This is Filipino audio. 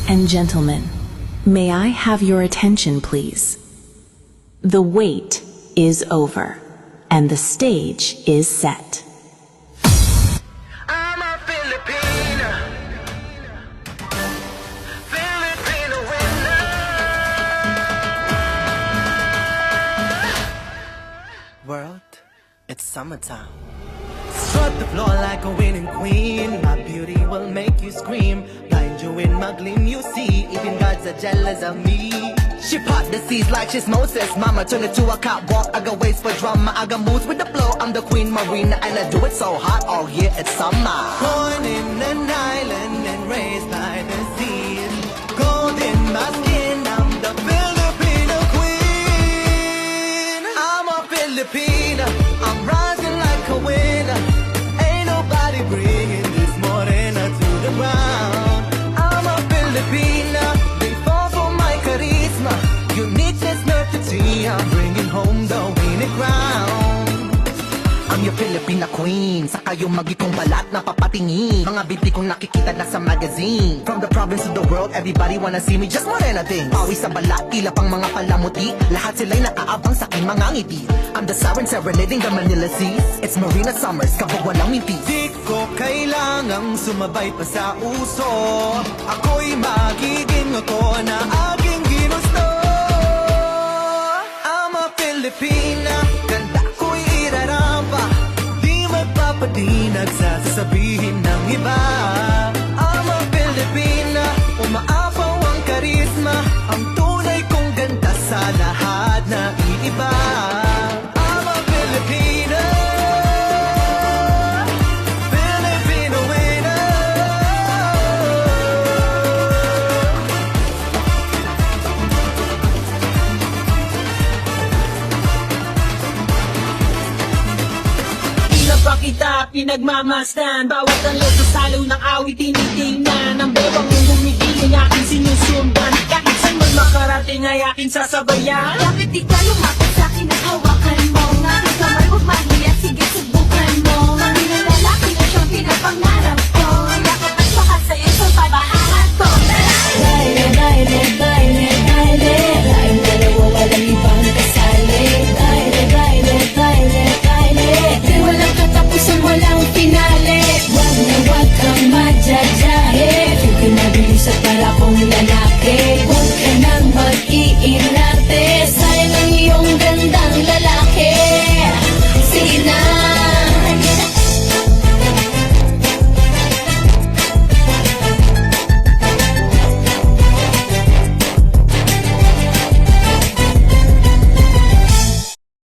and gentlemen, may I have your attention, please? The wait is over, and the stage is set. I'm a Filipina, Filipino winner. World, it's summertime. Strut the floor like a winning queen. My beauty will make you scream. Blind you in my gleam, you see. Even gods are jealous of me. She part the seas like she's Moses. Mama turned it to a catwalk. I got ways for drama. I got moves with the flow. I'm the queen Marina, and I do it so hot all year. It's summer. Born in an island and raised by the sea. Gold in my skin. I'm the Filipino queen. I'm a Filipina. I'm rising like a winner. Ain't nobody bringing this morena to the ground. I'm a Filipina. They fall for my charisma. Uniqueness, nerdy. I'm bringing home the winning crown. I'm your Filipina queen. Saka yung magikong balat na papatingin. Mga binti kong nakikita na sa magazine. From the province to the world, everybody wanna see me. Just morena things. Pawis sa balat, tila pang mga palamuti. Lahat sila'y nakaabang sa aking mga ngiti. I'm the siren serenading the Manila seas. It's Marina Summers, kapag walang mintis. Di ko kailangang sumabay pa sa uso. Ako'y magiging ako na aking ginusto. I'm a Filipina, ganda ko'y irarampa. Di magpapadinag sa sasabihin ng iba. I'm a Filipina, umaapaw ang karisma. Ang tunay kong ganda sa lahat na iiba. I'm a Filipina, Filipino winner. Ilan pa kita pinagmamasdan? Bawat talo sa salo ng awit tinitingnan. Ang bebang mong gumigiling aking sinusundan. Kahit saan man makarating ay aking sasabayan. Bakit di ka lumapit?